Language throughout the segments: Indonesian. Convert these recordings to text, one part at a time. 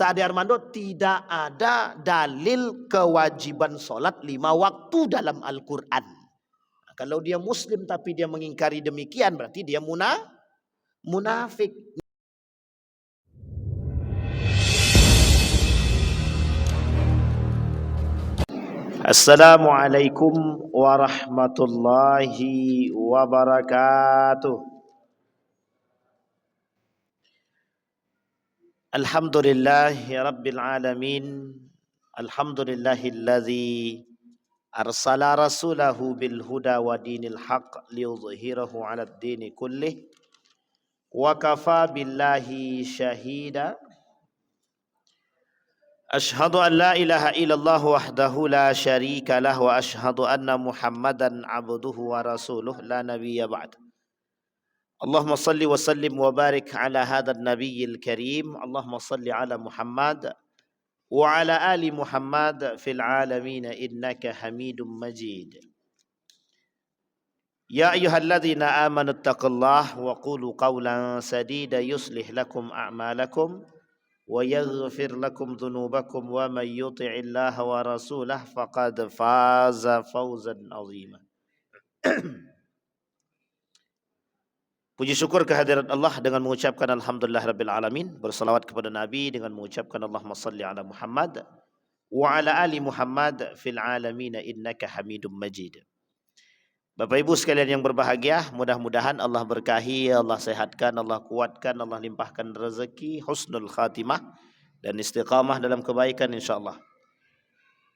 Ade Armando, tidak ada dalil kewajiban solat 5 waktu dalam Al-Quran. Kalau dia muslim tapi dia mengingkari demikian, berarti dia munafik. Assalamualaikum warahmatullahi wabarakatuh. Alhamdulillahi rabbil alamin. Alhamdulillahilladzi arsala rasulahu bil huda wa dinil haq liyudhhirahu 'alad dini kullih wa kafa billahi syahida. Ashhadu an la ilaha illallah wahdahu la syarika lah wa ashhadu anna Muhammadan abduhu wa rasuluh la nabiyya ba'd. Allahumma salli wa sallim wa barik ala hadzal nabiyil karim. Allahumma salli ala Muhammad wa ala ali Muhammad fil alamin innaka Hamidum Majid. Ya ayyuhalladzina amanu taqullaha wa qulu qawlan sadida yuslih lakum a'malakum wa yaghfir lakum dhunubakum wa may yuti'illaha wa rasulahu faqad faza fawzan 'azima. Puji syukur kehadirat Allah dengan mengucapkan alhamdulillah rabbil alamin, bersalawat kepada Nabi dengan mengucapkan Allahumma salli ala Muhammad wa ala ali Muhammad fil alamin innaka Hamidum Majid. Bapak Ibu sekalian yang berbahagia, mudah-mudahan Allah berkahi, Allah sehatkan, Allah kuatkan, Allah limpahkan rezeki, husnul khatimah dan istiqamah dalam kebaikan insyaallah.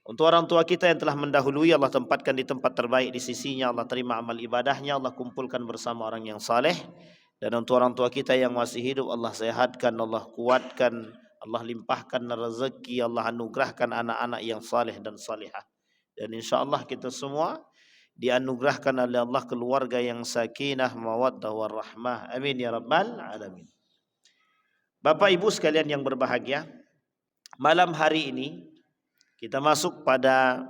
Untuk orang tua kita yang telah mendahului, Allah tempatkan di tempat terbaik di sisinya, Allah terima amal ibadahnya, Allah kumpulkan bersama orang yang saleh. Dan untuk orang tua kita yang masih hidup, Allah sehatkan, Allah kuatkan, Allah limpahkan rezeki, Allah anugerahkan anak-anak yang saleh dan salihah. Dan insyaallah kita semua dianugerahkan oleh Allah keluarga yang sakinah, mawaddah warahmah. Amin ya rabbal alamin. Bapak Ibu sekalian yang berbahagia, malam hari ini kita masuk pada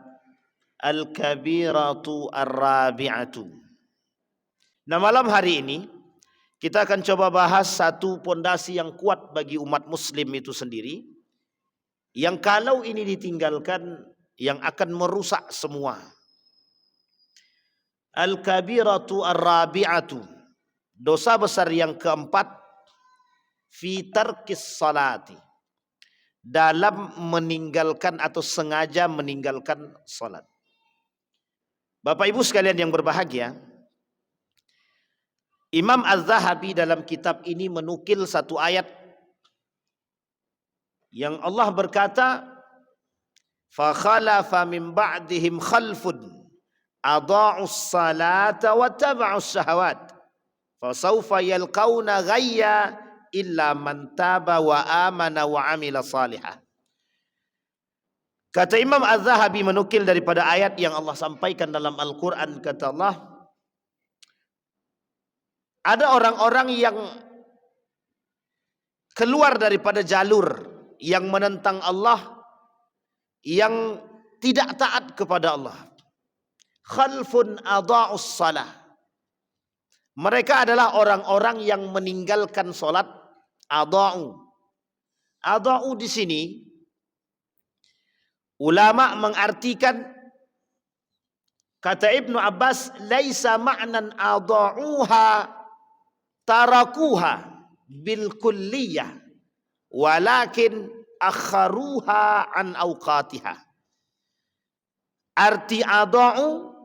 Al-Kabiratu Ar-Rabi'atu. Nah, malam hari ini kita akan coba bahas satu pondasi yang kuat bagi umat muslim itu sendiri, yang kalau ini ditinggalkan yang akan merusak semua. Al-Kabiratu Ar-Rabi'atu, dosa besar yang keempat, fi tarkis salati, dalam meninggalkan atau sengaja meninggalkan salat. Bapak Ibu sekalian yang berbahagia, Imam Az-Zahabi dalam kitab ini menukil satu ayat yang Allah berkata, fa khalafa min ba'dihim khalfun adha'us salata wa taba'us syahawat fa sawfa yalqauna ghayya illa man taba wa amana wa amila salihah. Kata Imam Az-Zahabi menukil daripada ayat yang Allah sampaikan dalam Al-Quran, kata Allah, ada orang-orang yang keluar daripada jalur, yang menentang Allah, yang tidak taat kepada Allah. Khalfun adha'us salah, mereka adalah orang-orang yang meninggalkan solat. Adha'u di sini ulama mengartikan, kata Ibnu Abbas, laisa ma'nan adha'uha tarakuha bil kulliyah walakin akharuha an awqatiha. Arti adha'u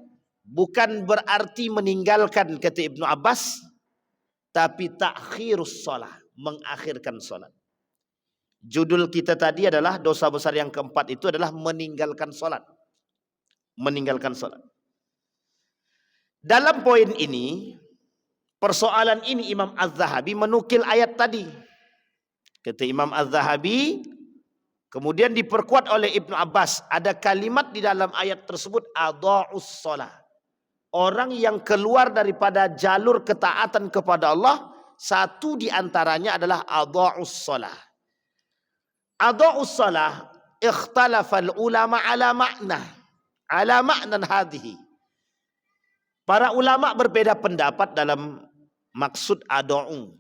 bukan berarti meninggalkan, kata Ibnu Abbas, tapi takhirus shalah, mengakhirkan salat. Judul kita tadi adalah dosa besar yang keempat itu adalah meninggalkan salat. Meninggalkan salat. Dalam poin ini, persoalan ini Imam Az-Zahabi menukil ayat tadi. Kata Imam Az-Zahabi, kemudian diperkuat oleh Ibnu Abbas, ada kalimat di dalam ayat tersebut, adha'us shalah. Orang yang keluar daripada jalur ketaatan kepada Allah, satu di antaranya adalah adha'us shalah. Adha'us shalah ikhtalafal ulama ala ma'nan hadhihi. Para ulama berbeda pendapat dalam maksud adha'u.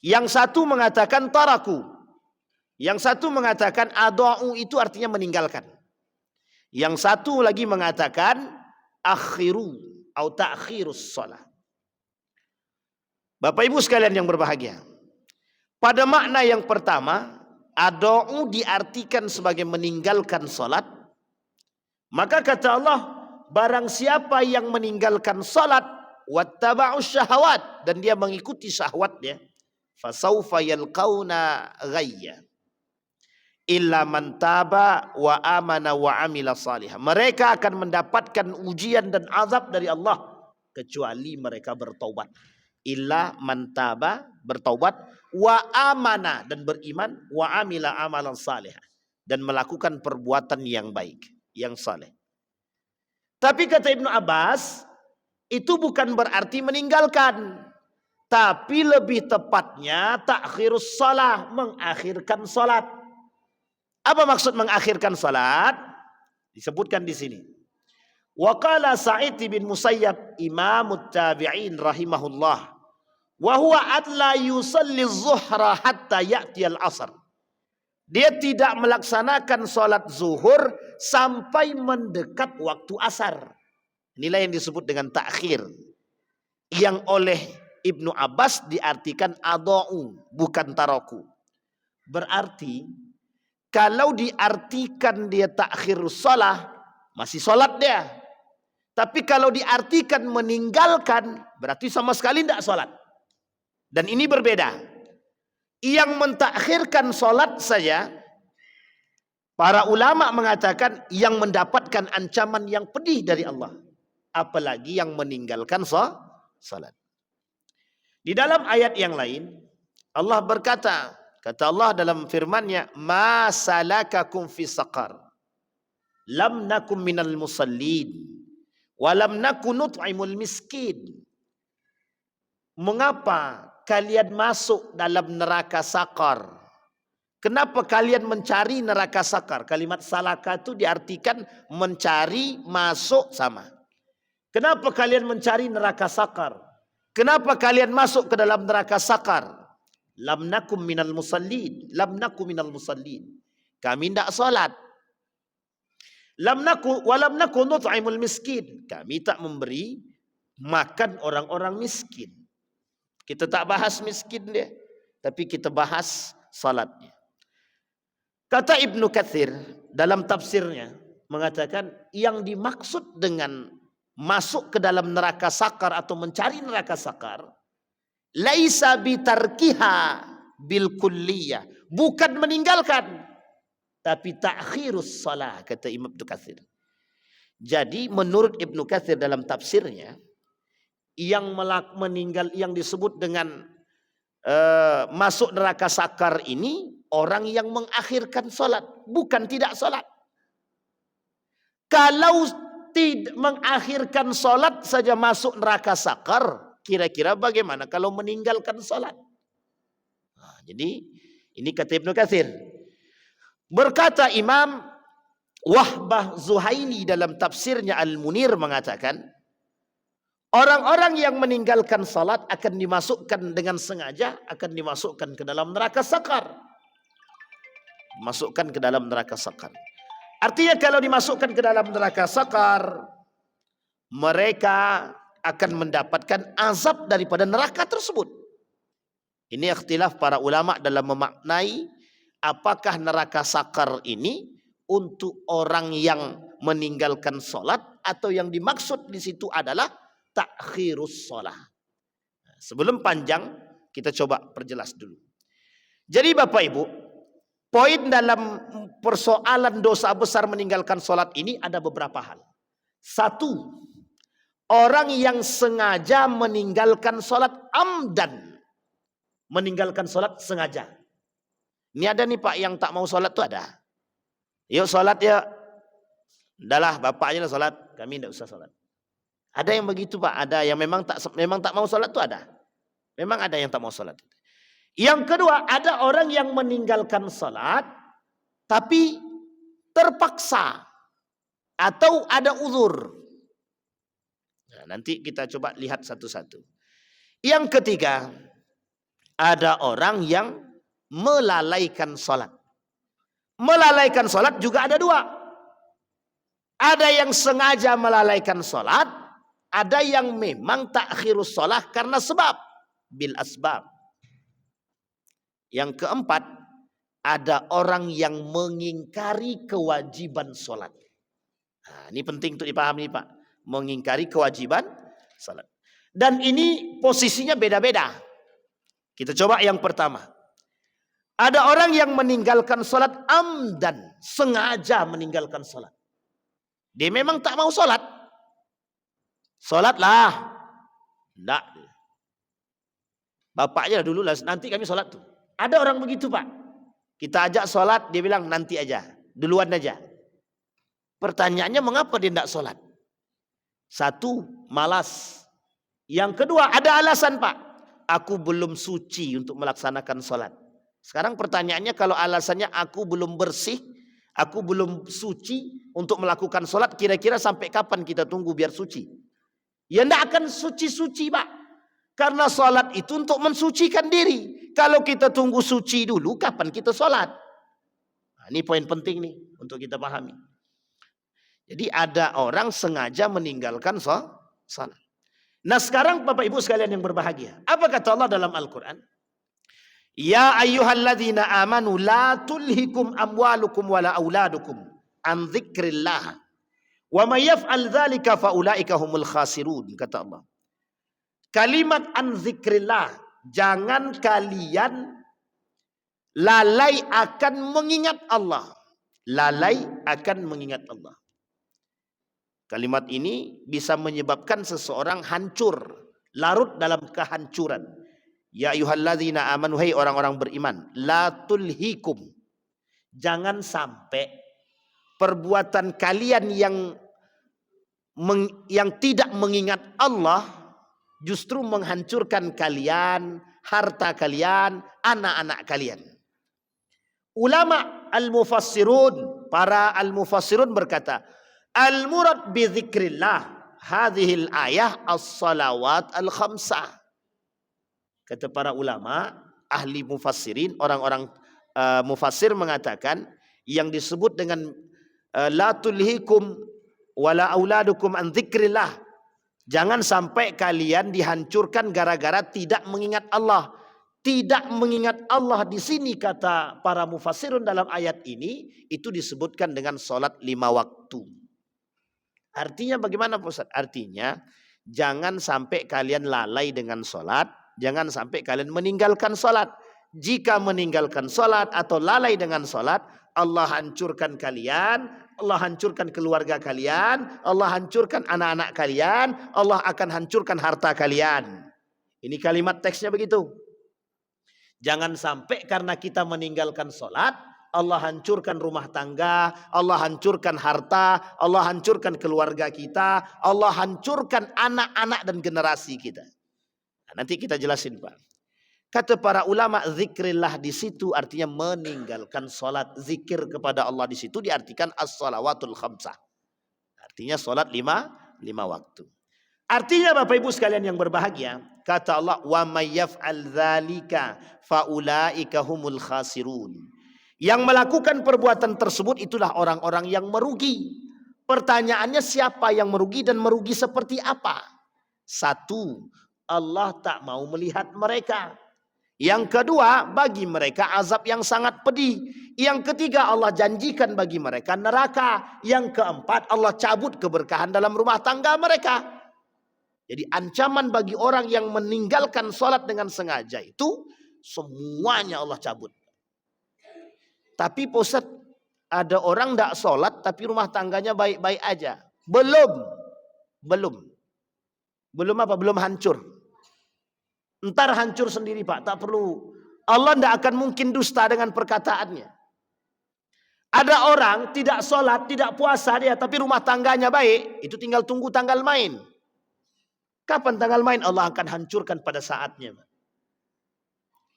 Yang satu mengatakan taraku, Yang satu mengatakan adha'u itu artinya meninggalkan. Yang satu lagi mengatakan akhiru atau ta'khirus shalah. Bapak Ibu sekalian yang berbahagia, pada makna yang pertama, adha'u diartikan sebagai meninggalkan salat. Maka kata Allah, barang siapa yang meninggalkan salat wattaba'us syahawat, dan dia mengikuti syahwatnya, fasaufa yalqauna ghayya illa man taba wa amana wa amila salihah. Mereka akan mendapatkan ujian dan azab dari Allah kecuali mereka bertaubat. Illa man taba, bertaubat, wa amana, dan beriman, wa amila amalan salihah, dan melakukan perbuatan yang baik, yang saleh. Tapi kata Ibnu Abbas, itu bukan berarti meninggalkan, tapi lebih tepatnya ta'khirus shalah, mengakhirkan salat. Apa maksud mengakhirkan salat? Disebutkan di sini. Wa qala Sa'id bin Musayyab imamut tabi'in rahimahullah, wa huwa adla yusalli zuhra hatta ya'ti al-asr. Dia tidak melaksanakan salat zuhur sampai mendekat waktu asar. Inilah yang disebut dengan takhir, yang oleh Ibnu Abbas diartikan adha'u, bukan taraku. Berarti kalau diartikan dia takhirus shalah, masih salat dia. Tapi kalau diartikan meninggalkan, berarti sama sekali tidak salat. Dan ini berbeda. Yang mentakhirkan salat saja, para ulama mengatakan yang mendapatkan ancaman yang pedih dari Allah. Apalagi yang meninggalkan salat. Di dalam ayat yang lain, Allah berkata, kata Allah dalam firman-Nya, "Ma salakakum fi saqar? Lam nakum minal musallin, wa lam nakun nut'imul miskin." Mengapa kalian masuk dalam neraka sakar? Kenapa kalian mencari neraka sakar? Kalimat salaka itu diartikan mencari, masuk, sama. Kenapa kalian mencari neraka sakar? Kenapa kalian masuk ke dalam neraka sakar? Lam nakum minal musallin, lam nakum minal musallin. Kami tidak salat. Lam naku wa lam nakun nut'imul miskin. Kami tak memberi makan orang-orang miskin. Kita tak bahas miskin dia, tapi kita bahas salatnya. Kata Ibnu Katsir dalam tafsirnya mengatakan yang dimaksud dengan masuk ke dalam neraka sakar atau mencari neraka sakar, laisa bitarkiha bil kulliyah, bukan meninggalkan, tapi ta'khirus shalah, kata Imam Ibnu Katsir. Jadi menurut Ibnu Katsir dalam tafsirnya, yang meninggal, yang disebut dengan masuk neraka sakar ini orang yang mengakhirkan salat, bukan tidak salat. Kalau tidak mengakhirkan salat saja masuk neraka sakar, kira-kira bagaimana kalau meninggalkan salat? Nah, jadi ini kata Ibnu Katsir. Berkata Imam Wahbah Zuhaili dalam tafsirnya Al-Munir mengatakan, orang-orang yang meninggalkan salat akan dimasukkan dengan sengaja, akan dimasukkan ke dalam neraka sakar. Masukkan ke dalam neraka sakar. Artinya kalau dimasukkan ke dalam neraka sakar, mereka akan mendapatkan azab daripada neraka tersebut. Ini ikhtilaf para ulama dalam memaknai apakah neraka sakar ini untuk orang yang meninggalkan salat atau yang dimaksud di situ adalah ta'khirus shalah. Sebelum panjang, kita coba perjelas dulu. Jadi Bapak Ibu, poin dalam persoalan dosa besar meninggalkan salat ini ada beberapa hal. Satu, orang yang sengaja meninggalkan salat amdan, meninggalkan salat sengaja. Ini ada nih Pak yang tak mau salat tuh ada. Yuk salat ya. Udahlah bapaknya salat, kami tidak usah salat. Ada yang begitu Pak, ada yang memang tak mau salat tuh ada. Memang ada yang tak mau salat. Yang kedua, ada orang yang meninggalkan salat tapi terpaksa atau ada uzur. Nah, nanti kita coba lihat satu-satu. Yang ketiga, ada orang yang melalaikan salat. Melalaikan sholat juga ada dua. Ada yang sengaja melalaikan sholat, ada yang memang takhirus sholat karena sebab, bil asbab. Yang keempat, ada orang yang mengingkari kewajiban sholat. Nah, ini penting untuk dipahami Pak. Mengingkari kewajiban sholat. Dan ini posisinya beda-beda. Kita coba yang pertama. Ada orang yang meninggalkan sholat amdan, sengaja meninggalkan sholat. Dia memang tak mau sholat. Sholatlah. Tidak. Bapaknya dulu lah, nanti kami sholat tuh. Ada orang begitu Pak. Kita ajak sholat, dia bilang nanti aja. Duluan aja. Pertanyaannya mengapa dia tidak sholat? Satu, malas. Yang kedua, ada alasan Pak. Aku belum suci untuk melaksanakan sholat. Sekarang pertanyaannya kalau alasannya aku belum bersih, aku belum suci untuk melakukan sholat, kira-kira sampai kapan kita tunggu biar suci? Ya tidak akan suci-suci Pak. Karena sholat itu untuk mensucikan diri. Kalau kita tunggu suci dulu, kapan kita sholat? Nah, ini poin penting nih untuk kita pahami. Jadi ada orang sengaja meninggalkan sholat. Nah sekarang Bapak Ibu sekalian yang berbahagia. Apa kata Allah dalam Al-Quran? Ya ayyuhalladzina amanu la tulhikum amwalukum wala auladukum an dzikrillah. Wa may yaf'al dzalika faulaika humul khasirun, kata Allah. Kalimat an dzikrillah, jangan kalian lalai akan mengingat Allah. Lalai akan mengingat Allah. Kalimat ini bisa menyebabkan seseorang hancur, larut dalam kehancuran. Ya ayyuhalladzina amanu, hai orang-orang beriman, la tulhikum, jangan sampai perbuatan kalian yang tidak mengingat Allah justru menghancurkan kalian, harta kalian, anak-anak kalian. Ulama al-mufassirun, para al-mufassirun berkata, al-murad bi dzikrillah hadhil ayah as-salawat al-khamsah. Kata para ulama, ahli mufassirin, orang-orang mufassir mengatakan yang disebut dengan la tulhikum wala auladukum an dzikrillah, jangan sampai kalian dihancurkan gara-gara tidak mengingat Allah. Tidak mengingat Allah di sini kata para mufassirun dalam ayat ini itu disebutkan dengan sholat 5 waktu. Artinya bagaimana Pak Ustaz? Artinya jangan sampai kalian lalai dengan sholat. Jangan sampai kalian meninggalkan sholat. Jika meninggalkan sholat atau lalai dengan sholat, Allah hancurkan kalian, Allah hancurkan keluarga kalian, Allah hancurkan anak-anak kalian, Allah akan hancurkan harta kalian. Ini kalimat teksnya begitu. Jangan sampai karena kita meninggalkan sholat, Allah hancurkan rumah tangga, Allah hancurkan harta, Allah hancurkan keluarga kita, Allah hancurkan anak-anak dan generasi kita. Nanti kita jelasin Pak. Kata para ulama, zikrillah di situ artinya meninggalkan sholat. Zikir kepada Allah di situ diartikan as-salawatul khamsah. Artinya sholat 5 waktu. Artinya Bapak Ibu sekalian yang berbahagia, kata Allah, wa may yaf'al dzalika faulaika humul khasirun. Yang melakukan perbuatan tersebut itulah orang-orang yang merugi. Pertanyaannya siapa yang merugi dan merugi seperti apa? Satu, Allah tak mau melihat mereka. Yang kedua, bagi mereka azab yang sangat pedih. Yang ketiga, Allah janjikan bagi mereka neraka. Yang keempat, Allah cabut keberkahan dalam rumah tangga mereka. Jadi ancaman bagi orang yang meninggalkan sholat dengan sengaja itu semuanya Allah cabut. Tapi Pak Ustaz, ada orang tidak sholat tapi rumah tangganya baik-baik aja. Belum apa? Belum hancur. Ntar hancur sendiri Pak, tak perlu. Allah tidak akan mungkin dusta dengan perkataannya. Ada orang tidak sholat, tidak puasa dia, tapi rumah tangganya baik, itu tinggal tunggu tanggal main. Kapan tanggal main? Allah akan hancurkan pada saatnya.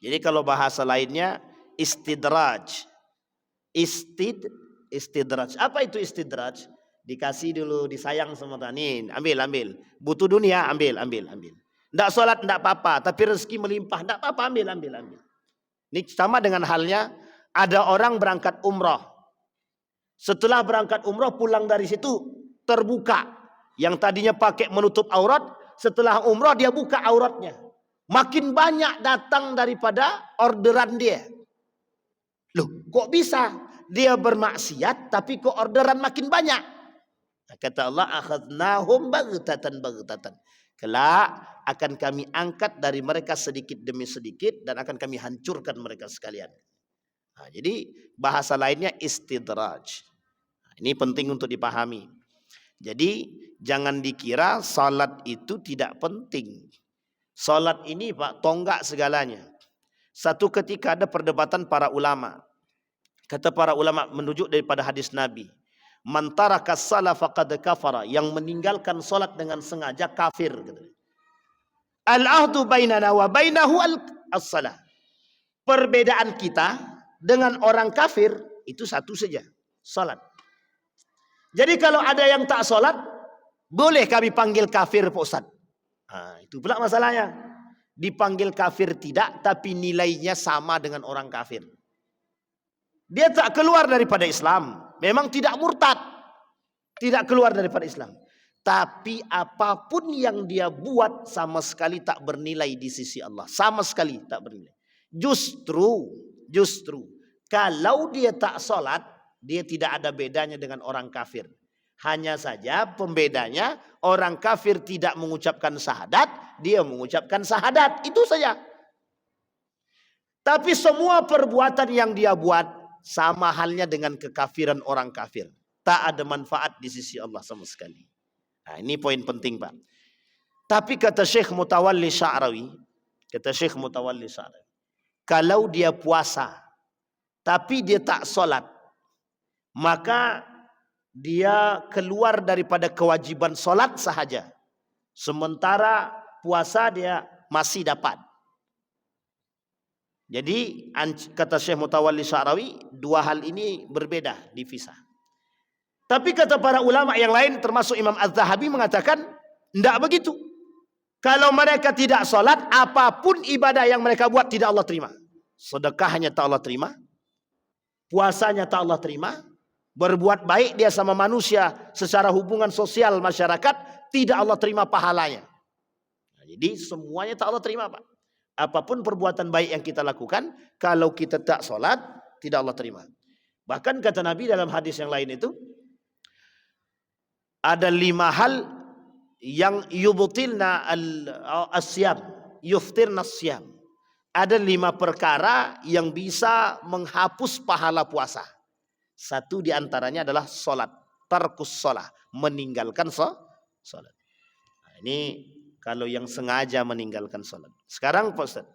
Jadi kalau bahasa lainnya istidraj. Istidraj. Apa itu istidraj? Dikasih dulu, disayang sama Tuhan. Ambil. Butuh dunia, ambil. Tidak sholat, tidak apa-apa. Tapi rezeki melimpah, tidak apa-apa, ambil. Ini sama dengan halnya Ada orang berangkat umrah. Setelah berangkat umrah pulang dari situ terbuka. Yang tadinya pakai menutup aurat, setelah umrah dia buka auratnya. Makin banyak datang daripada orderan dia. Loh, kok bisa? Dia bermaksiat tapi kok orderan makin banyak. Kata Allah, akhadnahum baghtatan baghtatan. Kelak akan kami angkat dari mereka sedikit demi sedikit dan akan kami hancurkan mereka sekalian. Nah, jadi bahasa lainnya istidraj. Nah, ini penting untuk dipahami. Jadi jangan dikira salat itu tidak penting. Salat ini Pak tonggak segalanya. Satu ketika ada perdebatan para ulama. Kata para ulama menunjuk daripada hadis Nabi. Man taraka shalah faqad kafara, yang meninggalkan salat dengan sengaja kafir. Al-ahdu bainana wa bainahu as-salah. Perbedaan kita dengan orang kafir itu satu saja, salat. Jadi kalau ada yang tak salat, boleh kami panggil kafir Pak Ustaz. Nah, itu pula masalahnya. Dipanggil kafir tidak, tapi nilainya sama dengan orang kafir. Dia tak keluar daripada Islam. Memang tidak murtad. Tidak keluar daripada Islam. Tapi apapun yang dia buat sama sekali tak bernilai di sisi Allah. Sama sekali tak bernilai. Justru. Kalau dia tak solat, dia tidak ada bedanya dengan orang kafir. Hanya saja pembedanya orang kafir tidak mengucapkan syahadat. Dia mengucapkan syahadat. Itu saja. Tapi semua perbuatan yang dia buat sama halnya dengan kekafiran orang kafir. Tak ada manfaat di sisi Allah sama sekali. Nah, ini poin penting Pak. Tapi kata Syekh Mutawalli Sya'rawi, kalau dia puasa, tapi dia tak solat, maka dia keluar daripada kewajiban solat sahaja. Sementara puasa dia masih dapat. Jadi kata Syekh Mutawalli Sya'rawi, dua hal ini berbeda, dipisah. Tapi kata para ulama yang lain termasuk Imam Az-Zahabi mengatakan tidak begitu. Kalau mereka tidak solat, apapun ibadah yang mereka buat tidak Allah terima. Sedekahnya tak Allah terima, puasanya tak Allah terima, berbuat baik dia sama manusia secara hubungan sosial masyarakat tidak Allah terima pahalanya. Nah, jadi semuanya tak Allah terima Pak. Apapun perbuatan baik yang kita lakukan, kalau kita tak solat, tidak Allah terima. Bahkan kata Nabi dalam hadis yang lain itu, ada 5 hal yang yubtilna al-asyam, yuftirna asyam. Ada 5 perkara yang bisa menghapus pahala puasa. Satu di antaranya adalah solat, tarkus solah, meninggalkan solat. Nah, ini kalau yang sengaja meninggalkan solat. Sekarang Pak Ustaz,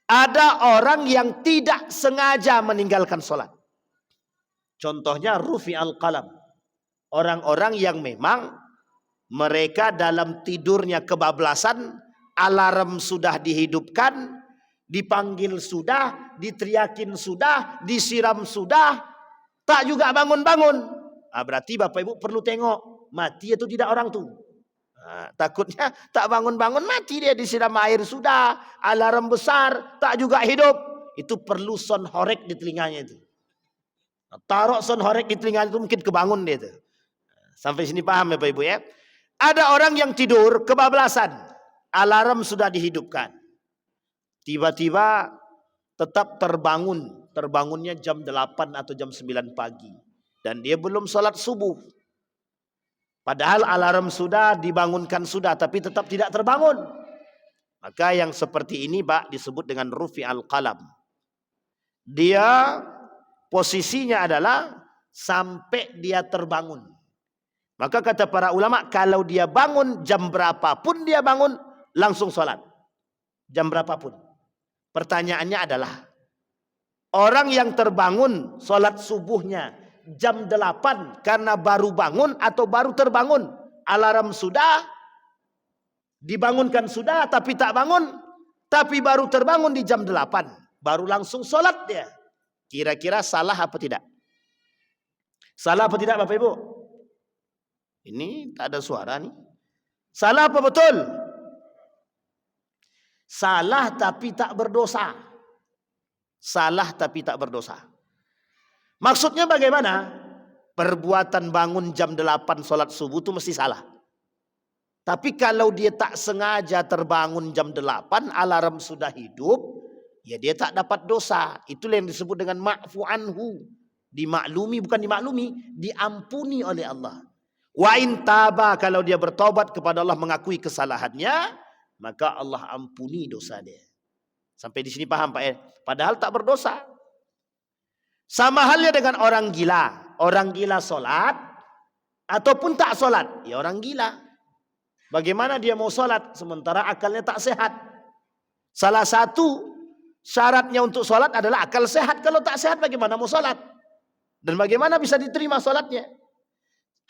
ada orang yang tidak sengaja meninggalkan solat. Contohnya rufi al-qalam. Orang-orang yang memang mereka dalam tidurnya kebablasan, alarm sudah dihidupkan, dipanggil sudah, diteriakin sudah, disiram sudah, tak juga bangun-bangun. Nah, berarti Bapak Ibu perlu tengok, mati atau tidak orang tuh. Nah, takutnya tak bangun-bangun mati dia, disiram air sudah, alarm besar, tak juga hidup. Itu perlu sound horek di telinganya itu. Nah, taruh sound horek di telinganya itu mungkin kebangun dia itu. Sampai sini paham ya Bapak Ibu ya? Ada orang yang tidur kebablasan, alarm sudah dihidupkan. Tiba-tiba tetap terbangun. Terbangunnya jam 8 atau jam 9 pagi. Dan dia belum sholat subuh. Padahal alarm sudah dibangunkan sudah, tapi tetap tidak terbangun. Maka yang seperti ini Pak disebut dengan rufi al-qalam. Dia posisinya adalah sampai dia terbangun. Maka kata para ulama, kalau dia bangun jam berapapun dia bangun, langsung sholat. Jam berapapun. Pertanyaannya adalah, orang yang terbangun sholat subuhnya jam 8 karena baru bangun atau baru terbangun. Alarm sudah, dibangunkan sudah tapi tak bangun. Tapi baru terbangun di jam 8. Baru langsung sholat dia. Kira-kira salah apa tidak? Salah apa tidak Bapak Ibu? Ini tak ada suara nih. Salah apa betul? Salah tapi tak berdosa. Salah tapi tak berdosa. Maksudnya bagaimana? Perbuatan bangun jam 8 sholat subuh itu mesti salah. Tapi kalau dia tak sengaja terbangun jam 8, alarm sudah hidup, ya dia tak dapat dosa. Itulah yang disebut dengan ma'fu anhu. Dimaklumi, bukan dimaklumi, diampuni oleh Allah. Wa in taba, kalau dia bertobat kepada Allah mengakui kesalahannya, maka Allah ampuni dosa dia. Sampai di sini paham Pak ya? Padahal tak berdosa. Sama halnya dengan orang gila. Orang gila sholat ataupun tak sholat, ya orang gila. Bagaimana dia mau sholat sementara akalnya tak sehat? Salah satu syaratnya untuk sholat adalah akal sehat. Kalau tak sehat bagaimana mau sholat? Dan bagaimana bisa diterima sholatnya?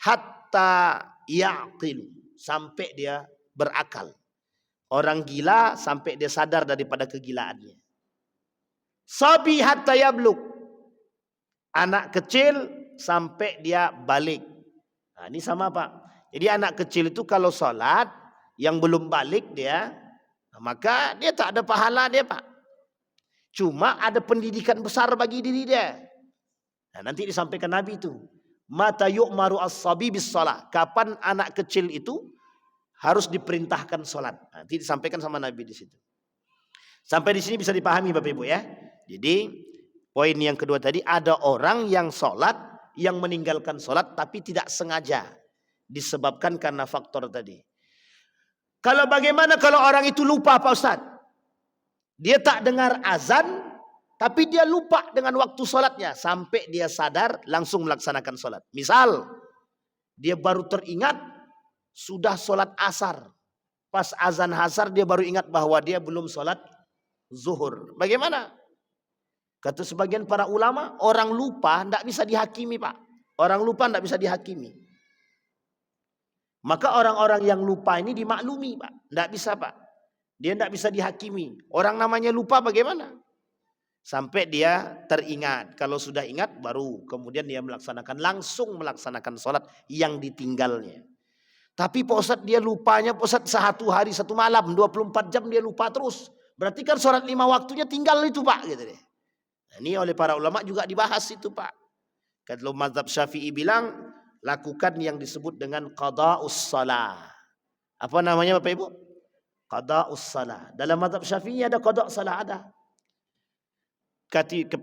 Hatta yaqilu, sampai dia berakal. Orang gila sampai dia sadar daripada kegilaannya. Sabi hatta yabluk, anak kecil sampai dia balik. Nah, ini sama Pak. Jadi anak kecil itu kalau sholat yang belum balik dia, maka dia tak ada pahala dia Pak. Cuma ada pendidikan besar bagi diri dia. Nah, nanti disampaikan Nabi itu. Mata yu'maru as-sabi bis shalah. Kapan anak kecil itu harus diperintahkan sholat. Nanti disampaikan sama Nabi di situ. Sampai di sini bisa dipahami Bapak Ibu ya. Jadi poin yang kedua tadi, ada orang yang sholat, yang meninggalkan sholat tapi tidak sengaja. Disebabkan karena faktor tadi. Kalau bagaimana kalau orang itu lupa Pak Ustaz? Dia tak dengar azan, tapi dia lupa dengan waktu sholatnya. Sampai dia sadar langsung melaksanakan sholat. Misal, dia baru teringat sudah sholat asar. Pas azan asar dia baru ingat bahwa dia belum sholat zuhur. Bagaimana? Kata sebagian para ulama, orang lupa tidak bisa dihakimi Pak. Orang lupa tidak bisa dihakimi. Maka orang-orang yang lupa ini dimaklumi Pak. Tidak bisa Pak. Dia tidak bisa dihakimi. Orang namanya lupa bagaimana? Sampai dia teringat. Kalau sudah ingat baru kemudian dia langsung melaksanakan sholat yang ditinggalnya. Tapi Pak Ustadz dia lupanya Pak Ustadz 1 hari 1 malam 24 jam dia lupa terus. Berarti kan sholat 5 waktunya tinggal itu Pak. Gitu deh. Nah, ini oleh para ulama juga dibahas itu Pak. Kalau mazhab Syafi'i bilang lakukan yang disebut dengan qada'us shalah. Apa namanya Bapak Ibu? Qada'us shalah. Dalam mazhab Syafi'i ada qada' salah ada.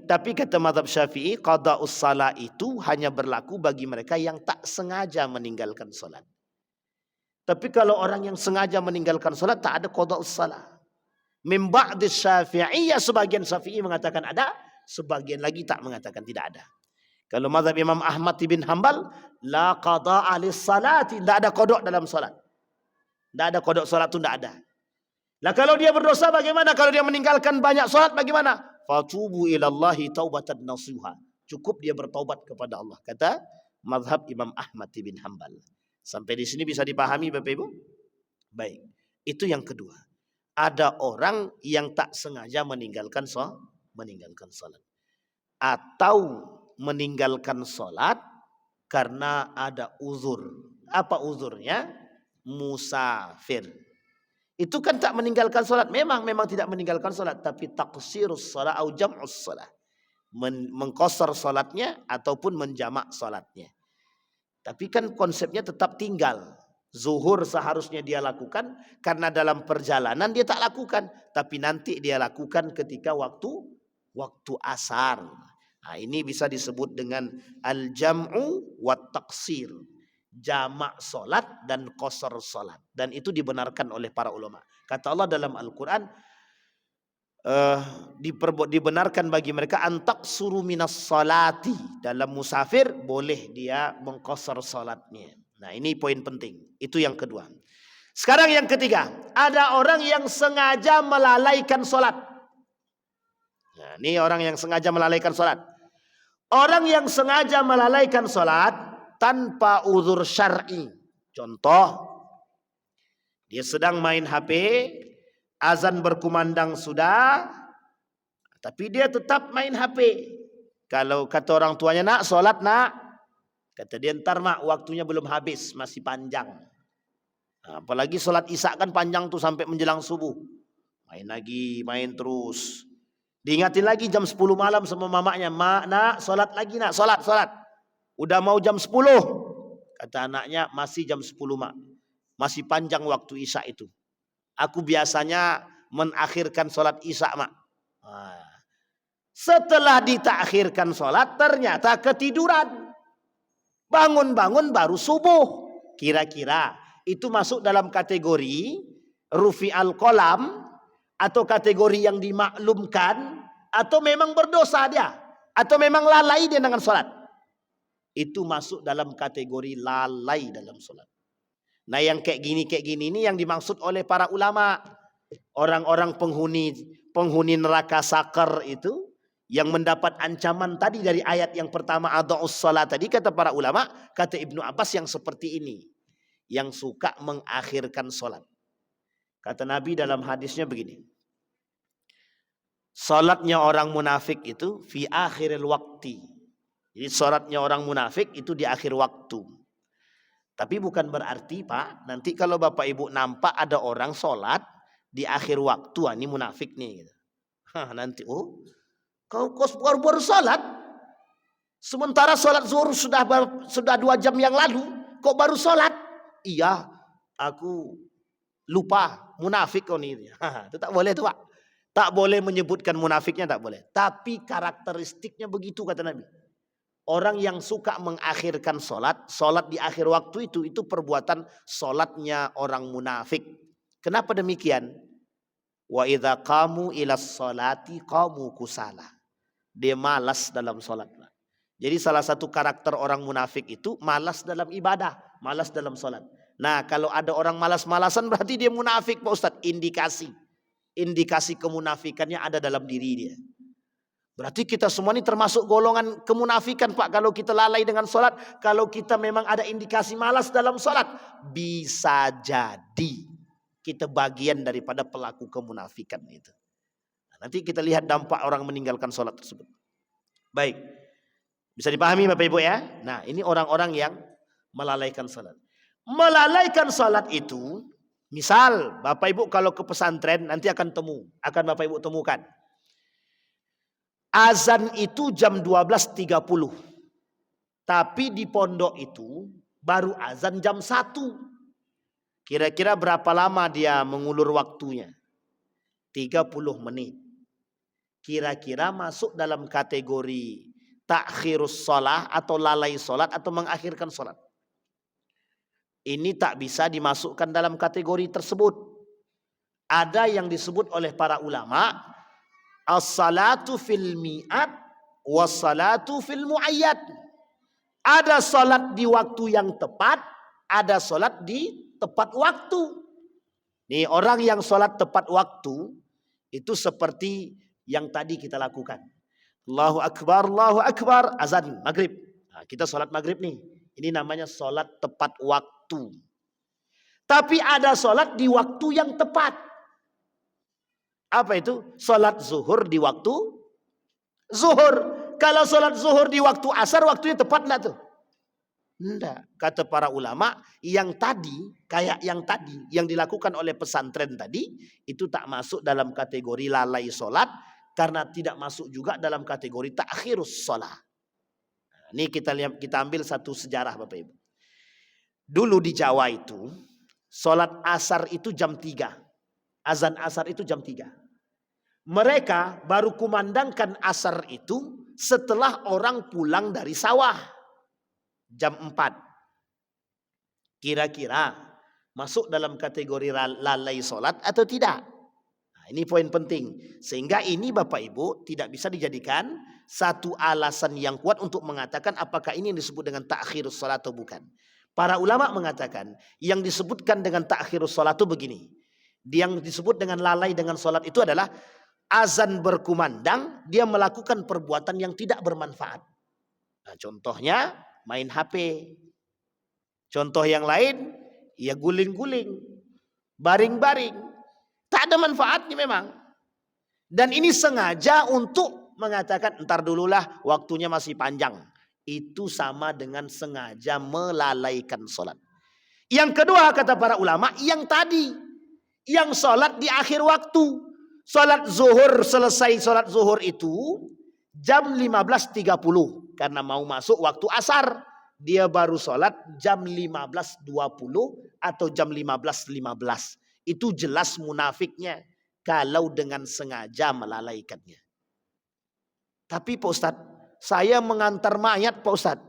Tapi kata mazhab Syafi'i, qada'us shalah itu hanya berlaku bagi mereka yang tak sengaja meninggalkan salat. Tapi kalau orang yang sengaja meninggalkan salat tak ada qada'us shalah. Min ba'di Syafi'iyah, sebagian Syafi'i mengatakan ada, sebagian lagi tak mengatakan tidak ada. Kalau mazhab Imam Ahmad bin Hanbal, la qada'a lis-salati, tidak ada qada' dalam salat. Tidak ada qada' salat itu tidak ada. Nah kalau dia berdosa bagaimana? Kalau dia meninggalkan banyak salat bagaimana? Fatubu ilallahi taubatan nasuha. Cukup dia bertaubat kepada Allah. Kata mazhab Imam Ahmad bin Hanbal. Sampai di sini bisa dipahami Bapak Ibu? Baik. Itu yang kedua. Ada orang yang tak sengaja meninggalkan salat. Atau meninggalkan sholat karena ada uzur. Apa uzurnya? Musafir. Itu kan tak meninggalkan sholat. Memang tidak meninggalkan sholat. Tapi taqsirus sholat atau jam'us sholat. Mengkosor sholatnya ataupun menjamak sholatnya. Tapi kan konsepnya tetap tinggal. Zuhur seharusnya dia lakukan. Karena dalam perjalanan dia tak lakukan. Tapi nanti dia lakukan ketika waktu asar. Nah, ini bisa disebut dengan al-jam'u wa taqsir. Jamak solat dan qasar solat. Dan itu dibenarkan oleh para ulama. Kata Allah dalam Al-Quran, dibenarkan bagi mereka antaqsuru minas salati. Dalam musafir boleh dia mengqasar salatnya. Nah ini poin penting. Itu yang kedua. Sekarang yang ketiga. Ada orang yang sengaja melalaikan salat. Nah, ini orang yang sengaja melalaikan salat. Orang yang sengaja melalaikan salat tanpa uzur syar'i. Contoh, dia sedang main HP, azan berkumandang sudah, tapi dia tetap main HP. Kalau kata orang tuanya, nak salat nak, kata dia ntar mak waktunya belum habis, masih panjang. Nah, apalagi salat isya kan panjang tuh sampai menjelang subuh. Main lagi, main terus. Diingatin lagi jam 10 malam sama mamanya, "Mak, nak, salat lagi nak, salat. Udah mau jam 10." Kata anaknya, "Masih jam 10, Mak. Masih panjang waktu Isya itu. Aku biasanya menakhirkan salat Isya, Mak." Setelah ditakhirkan salat, ternyata ketiduran. Bangun-bangun baru subuh. Kira-kira itu masuk dalam kategori rufi'al qalam atau kategori yang dimaklumkan, atau memang berdosa dia, atau memang lalai dia dengan salat. Itu masuk dalam kategori lalai dalam salat. Nah, yang kayak gini ini yang dimaksud oleh para ulama. Orang-orang penghuni neraka sakar itu yang mendapat ancaman tadi dari ayat yang pertama, adha'us salat tadi, kata para ulama, kata Ibnu Abbas, yang seperti ini, yang suka mengakhirkan salat. Kata Nabi dalam hadisnya begini, salatnya orang munafik itu fi akhiril waqti. Jadi salatnya orang munafik itu di akhir waktu. Tapi bukan berarti, Pak, nanti kalau Bapak Ibu nampak ada orang salat di akhir waktu, ini munafik nih gitu. Nanti kau baru salat, sementara salat zuhur sudah 2 jam yang lalu, kok baru salat? Iya, aku lupa, munafik kau nih. Itu tak boleh tuh, Pak. Tak boleh menyebutkan munafiknya, tak boleh. Tapi karakteristiknya begitu, kata Nabi. Orang yang suka mengakhirkan salat di akhir waktu itu perbuatan salatnya orang munafik. Kenapa demikian? Wa idza qamu ilas salati qamu kusala. Dia malas dalam salat. Jadi salah satu karakter orang munafik itu malas dalam ibadah, malas dalam salat. Nah, kalau ada orang malas-malasan berarti dia munafik, Pak Ustadz. Indikasi kemunafikannya ada dalam diri dia. Berarti kita semua ini termasuk golongan kemunafikan, Pak. Kalau kita lalai dengan salat, kalau kita memang ada indikasi malas dalam salat, bisa jadi kita bagian daripada pelaku kemunafikan itu. Nanti kita lihat dampak orang meninggalkan salat tersebut. Baik. Bisa dipahami Bapak Ibu ya? Nah, ini orang-orang yang melalaikan salat. Melalaikan salat itu, misal Bapak Ibu kalau ke pesantren nanti akan Bapak Ibu temukan. Azan itu jam 12.30. Tapi di pondok itu baru azan jam 1. Kira-kira berapa lama dia mengulur waktunya? 30 menit. Kira-kira masuk dalam kategori takhirus shalah atau lalai salat atau mengakhirkan salat. Ini tak bisa dimasukkan dalam kategori tersebut. Ada yang disebut oleh para ulama as-salatu fil mi'at was-salatu fil mu'ayyad. Ada salat di waktu yang tepat, ada salat di tepat waktu. Nih, orang yang salat tepat waktu itu seperti yang tadi kita lakukan. Allahu Akbar, azan maghrib. Nah, kita sholat maghrib nih. Ini namanya sholat tepat waktu. Tapi ada sholat di waktu yang tepat. Apa itu? Sholat zuhur di waktu zuhur. Kalau sholat zuhur di waktu asar, waktunya tepat enggak tuh? Enggak. Kata para ulama, yang dilakukan oleh pesantren tadi, itu tak masuk dalam kategori lalai sholat, karena tidak masuk juga dalam kategori takhirus shalah. Ini kita ambil satu sejarah Bapak Ibu. Dulu di Jawa itu sholat asar itu jam 3. Azan asar itu jam 3. Mereka baru kumandangkan asar itu setelah orang pulang dari sawah. Jam 4. Kira-kira masuk dalam kategori lalai sholat atau tidak? Ini poin penting. Sehingga ini Bapak Ibu tidak bisa dijadikan satu alasan yang kuat untuk mengatakan apakah ini yang disebut dengan ta'khirus salat atau bukan. Para ulama mengatakan yang disebutkan dengan ta'khirus salat itu begini. Yang disebut dengan lalai dengan salat itu adalah azan berkumandang, dia melakukan perbuatan yang tidak bermanfaat. Nah, contohnya main HP. Contoh yang lain, ya guling-guling, baring-baring. Tak ada manfaatnya memang. Dan ini sengaja untuk mengatakan entar dululah waktunya masih panjang. Itu sama dengan sengaja melalaikan sholat. Yang kedua kata para ulama, yang tadi. Yang sholat di akhir waktu. Salat zuhur, selesai salat zuhur itu jam 15.30 karena mau masuk waktu asar. Dia baru salat jam 15.20 atau jam 15.15. Itu jelas munafiknya kalau dengan sengaja melalaikannya. Tapi Pak Ustadz, saya mengantar mayat Pak Ustadz.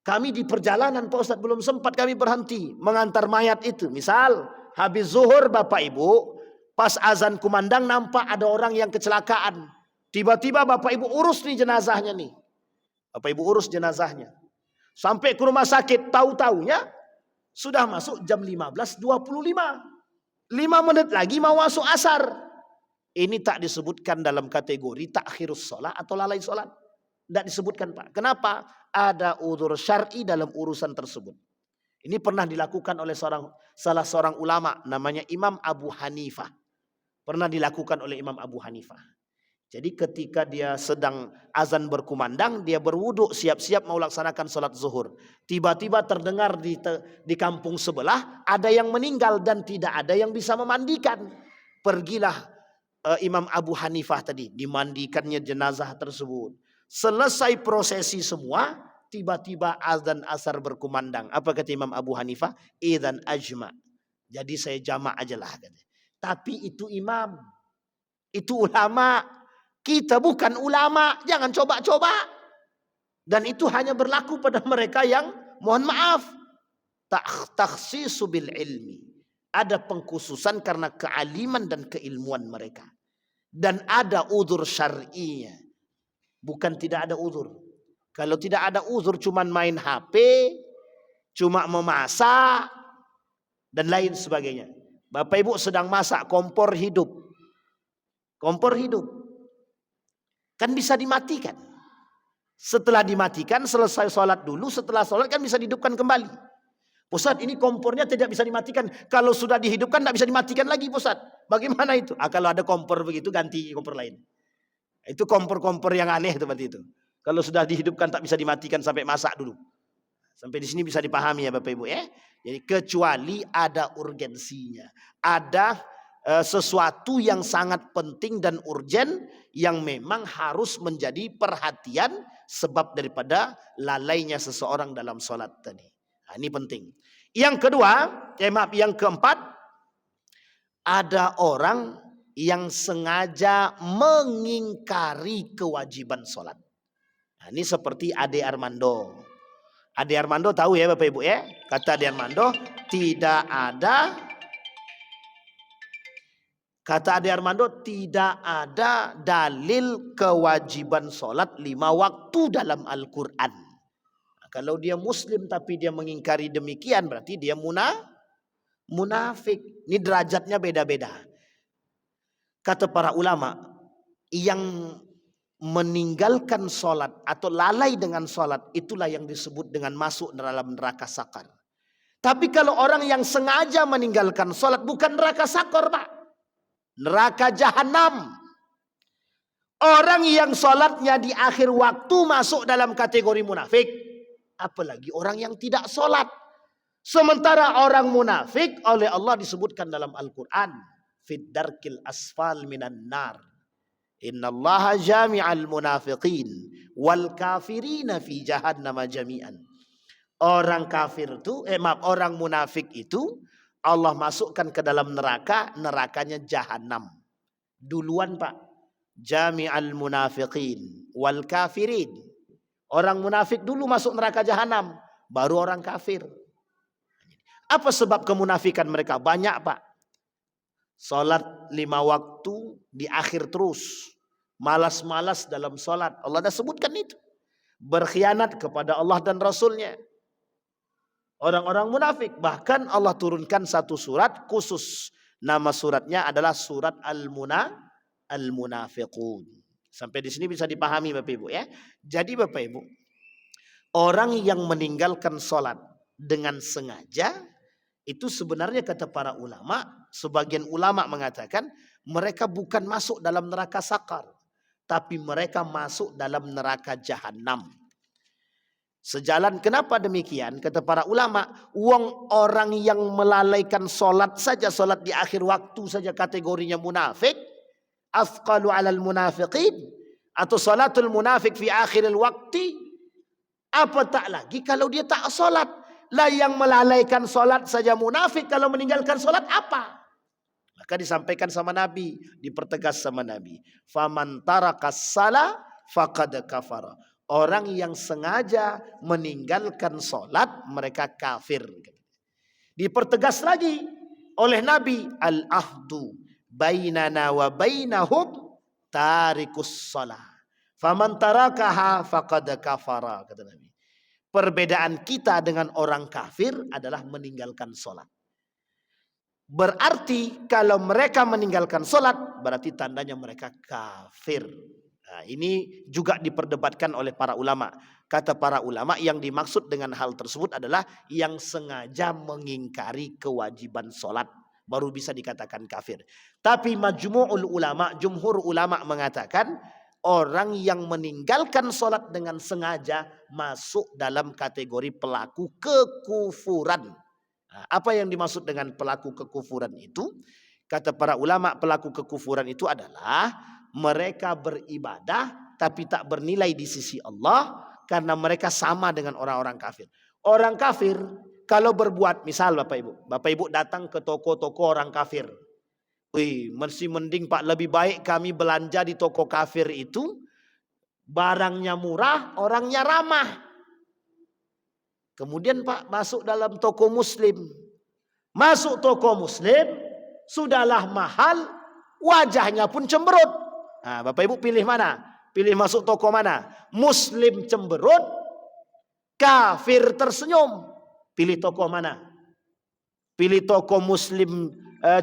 Kami di perjalanan Pak Ustadz, belum sempat kami berhenti mengantar mayat itu. Misal habis zuhur Bapak Ibu, pas azan kumandang nampak ada orang yang kecelakaan. Tiba-tiba Bapak Ibu urus nih jenazahnya nih. Bapak Ibu urus jenazahnya. Sampai ke rumah sakit, tahu-taunya sudah masuk jam 15.25. 5 menit lagi mau masuk asar. Ini tak disebutkan dalam kategori takhirus sholat atau lalai sholat. Tidak disebutkan Pak. Kenapa? Ada udzur syar'i dalam urusan tersebut. Ini pernah dilakukan oleh salah seorang ulama namanya Imam Abu Hanifah. Pernah dilakukan oleh Imam Abu Hanifah. Jadi ketika dia sedang azan berkumandang, dia berwudu siap-siap mau laksanakan sholat zuhur. Tiba-tiba terdengar di kampung sebelah ada yang meninggal dan tidak ada yang bisa memandikan. Pergilah Imam Abu Hanifah tadi, dimandikannya jenazah tersebut. Selesai prosesi semua, tiba-tiba azan asar berkumandang. Apa kata Imam Abu Hanifah? Idzan ajma. Jadi saya jamak aja lah. Tapi itu imam, itu ulama. Kita bukan ulama, jangan coba-coba. Dan itu hanya berlaku pada mereka yang, mohon maaf, takhsisu bil ilmi. Ada pengkhususan karena kealiman dan keilmuan mereka. Dan ada uzur syar'inya. Bukan tidak ada uzur. Kalau tidak ada uzur cuman main HP, cuma memasak, dan lain sebagainya. Bapak Ibu sedang masak, kompor hidup. Kompor hidup. Kan bisa dimatikan. Setelah dimatikan, selesai sholat dulu. Setelah sholat kan bisa dihidupkan kembali. Ustaz, ini kompornya tidak bisa dimatikan. Kalau sudah dihidupkan tidak bisa dimatikan lagi Ustaz. Bagaimana itu? Kalau ada kompor begitu ganti kompor lain. Itu kompor-kompor yang aneh seperti itu. Kalau sudah dihidupkan tak bisa dimatikan sampai masak dulu. Sampai di sini bisa dipahami ya Bapak Ibu ya. Jadi kecuali ada urgensinya. Ada sesuatu yang sangat penting dan urgen yang memang harus menjadi perhatian sebab daripada lalainya seseorang dalam sholat tadi. Nah, ini penting. Yang kedua, yang keempat, ada orang yang sengaja mengingkari kewajiban sholat. Nah, ini seperti Ade Armando. Ade Armando tahu ya Bapak Ibu ya. Kata Ade Armando, Kata Ade Armando, tidak ada dalil kewajiban sholat 5 waktu dalam Al-Quran. Nah, kalau dia muslim tapi dia mengingkari demikian, berarti dia munafik. Ini derajatnya beda-beda. Kata para ulama, yang meninggalkan sholat atau lalai dengan sholat, itulah yang disebut dengan masuk dalam neraka sakar. Tapi kalau orang yang sengaja meninggalkan sholat, bukan neraka sakar Pak. Neraka jahanam. Orang yang sholatnya di akhir waktu masuk dalam kategori munafik. Apalagi orang yang tidak sholat. Sementara orang munafik oleh Allah disebutkan dalam Al-Quran. Fid darkil asfal minan nar. Innallaha jami'al munafiqin wal kafirina fi jahannama jami'an. Orang kafir itu, orang munafik itu Allah masukkan ke dalam neraka, nerakanya jahanam. Duluan Pak. Jami'al munafiqin wal kafirin. Orang munafik dulu masuk neraka jahanam, baru orang kafir. Apa sebab kemunafikan mereka? Banyak Pak. Salat 5 waktu di akhir terus. Malas-malas dalam salat. Allah dah sebutkan itu. Berkhianat kepada Allah dan Rasulnya. Orang-orang munafik. Bahkan Allah turunkan satu surat khusus. Nama suratnya adalah surat Al-Munafiqun. Sampai di sini bisa dipahami Bapak Ibu ya. Jadi Bapak Ibu, orang yang meninggalkan sholat dengan sengaja, itu sebenarnya kata para ulama, sebagian ulama mengatakan mereka bukan masuk dalam neraka sakar, tapi mereka masuk dalam neraka jahanam. Sejalan kenapa demikian? Kata para ulama, orang yang melalaikan sholat saja, sholat di akhir waktu saja kategorinya munafik, athqalu 'alal munafiqin, atau salatul munafik fi akhiril waqti, apa tak lagi kalau dia tak solat. Lah yang melalaikan solat saja munafik, kalau meninggalkan solat apa? Maka disampaikan sama Nabi, dipertegas sama Nabi, faman tarakas salah faqad kafara. Orang yang sengaja meninggalkan solat, mereka kafir. Dipertegas lagi oleh Nabi, al-ahdu bainana wa bainahum tarikus salah. Faman tarakaha faqad kafara, kata Nabi. Perbedaan kita dengan orang kafir adalah meninggalkan solat. Berarti kalau mereka meninggalkan solat, berarti tandanya mereka kafir. Nah, ini juga diperdebatkan oleh para ulama. Kata para ulama, yang dimaksud dengan hal tersebut adalah yang sengaja mengingkari kewajiban solat, baru bisa dikatakan kafir. Tapi majmu'ul ulama, jumhur ulama mengatakan, orang yang meninggalkan solat dengan sengaja masuk dalam kategori pelaku kekufuran. Nah, apa yang dimaksud dengan pelaku kekufuran itu? Kata para ulama, pelaku kekufuran itu adalah mereka beribadah tapi tak bernilai di sisi Allah, karena mereka sama dengan orang-orang kafir. Orang kafir kalau berbuat, misal Bapak Ibu datang ke toko-toko orang kafir. Wih, masih mending Pak, lebih baik kami belanja di toko kafir itu, barangnya murah, orangnya ramah. Kemudian Pak masuk dalam toko muslim. Masuk toko muslim, sudahlah mahal, wajahnya pun cemberut. Nah, Bapak Ibu pilih mana? Pilih masuk toko mana? Muslim cemberut, kafir tersenyum. Pilih toko mana? Pilih toko muslim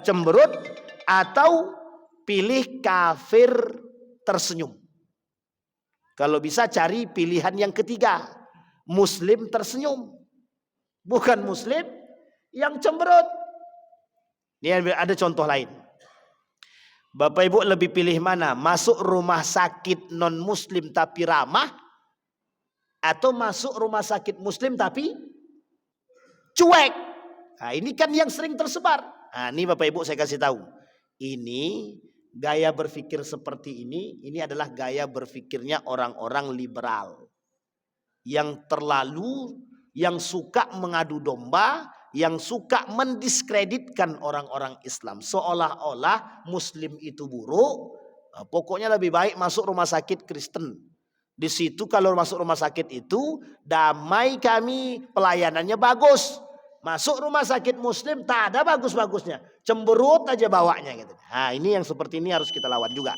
cemberut, atau pilih kafir tersenyum. Kalau bisa cari pilihan yang ketiga, muslim tersenyum, bukan muslim yang cemberut. Ini ada contoh lain. Bapak Ibu lebih pilih mana? Masuk rumah sakit non muslim tapi ramah, atau masuk rumah sakit muslim tapi cuek? Nah, ini kan yang sering tersebar. Nah, ini Bapak Ibu saya kasih tahu. Ini gaya berpikir seperti ini adalah gaya berpikirnya orang-orang liberal. Yang terlalu, yang suka mengadu domba, yang suka mendiskreditkan orang-orang Islam. Seolah-olah muslim itu buruk, pokoknya lebih baik masuk rumah sakit Kristen. Di situ kalau masuk rumah sakit itu damai kami, pelayanannya bagus. Masuk rumah sakit muslim tak ada bagus-bagusnya, cemberut aja bawanya gitu. Nah, ini yang seperti ini harus kita lawan juga,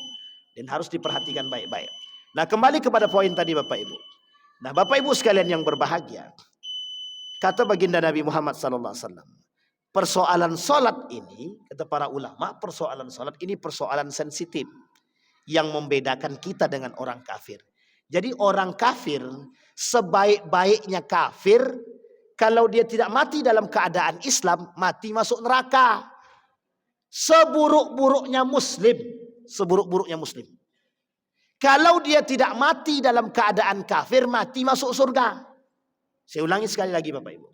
dan harus diperhatikan baik-baik. Nah, kembali kepada poin tadi Bapak Ibu. Nah, Bapak Ibu sekalian yang berbahagia, kata baginda Nabi Muhammad SAW, persoalan solat ini, kata para ulama, persoalan solat ini persoalan sensitif yang membedakan kita dengan orang kafir. Jadi orang kafir, sebaik-baiknya kafir, kalau dia tidak mati dalam keadaan Islam, mati masuk neraka. Seburuk-buruknya muslim, seburuk-buruknya muslim, kalau dia tidak mati dalam keadaan kafir, mati masuk surga. Saya ulangi sekali lagi Bapak Ibu.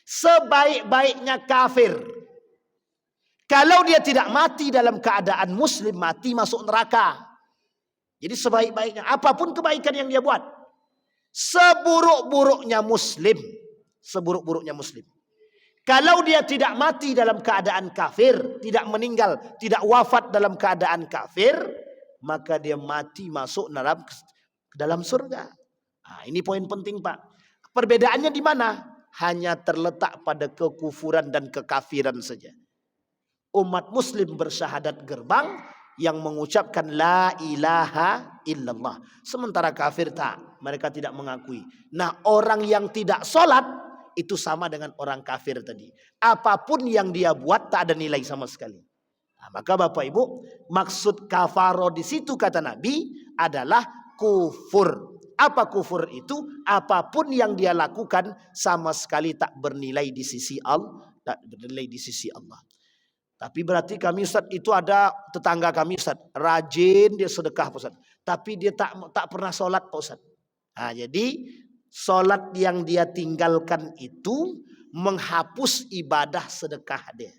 Sebaik-baiknya kafir, kalau dia tidak mati dalam keadaan muslim, mati masuk neraka. Jadi sebaik-baiknya, apapun kebaikan yang dia buat. Seburuk-buruknya muslim, seburuk-buruknya muslim, kalau dia tidak mati dalam keadaan kafir, tidak meninggal, tidak wafat dalam keadaan kafir, maka dia mati masuk dalam surga. Nah, ini poin penting Pak. Perbedaannya di mana? Hanya terletak pada kekufuran dan kekafiran saja. Umat muslim bersyahadat gerbang yang mengucapkan la ilaha illallah, sementara kafir tak, mereka tidak mengakui. Nah, orang yang tidak sholat itu sama dengan orang kafir tadi. Apapun yang dia buat tak ada nilai sama sekali. Nah, maka Bapak Ibu, maksud kafaro di situ kata Nabi adalah kufur. Apa kufur itu? Apapun yang dia lakukan sama sekali tak bernilai di sisi Allah, tak bernilai di sisi Allah. Tapi berarti kami Ustaz, itu ada tetangga kami Ustaz, rajin dia sedekah Pak Ustaz, tapi dia tak pernah sholat Pak Ustaz. Nah, jadi sholat yang dia tinggalkan itu menghapus ibadah sedekah dia.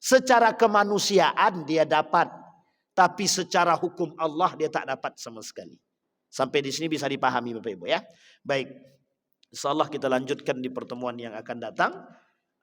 Secara kemanusiaan dia dapat, tapi secara hukum Allah dia tak dapat sama sekali. Sampai di sini bisa dipahami Bapak Ibu ya. Baik, insyaallah kita lanjutkan di pertemuan yang akan datang.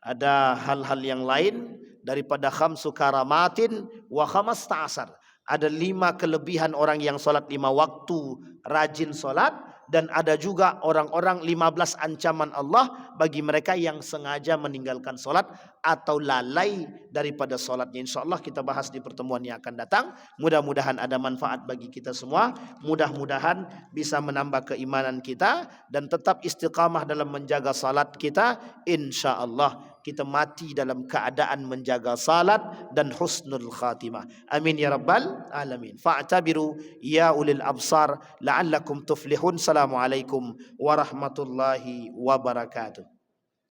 Ada hal-hal yang lain daripada khamsu karamatin wa khamas ta'asar. Ada 5 kelebihan orang yang solat 5 waktu, rajin solat. Dan ada juga orang-orang 15 ancaman Allah bagi mereka yang sengaja meninggalkan solat atau lalai daripada solatnya. InsyaAllah kita bahas di pertemuan yang akan datang. Mudah-mudahan ada manfaat bagi kita semua. Mudah-mudahan bisa menambah keimanan kita dan tetap istiqamah dalam menjaga salat kita. InsyaAllah kita mati dalam keadaan menjaga salat dan husnul khatimah. Amin ya rabbal alamin. Fa'tabiru ya ulil absar la'allakum tuflihun. Assalamualaikum warahmatullahi wabarakatuh.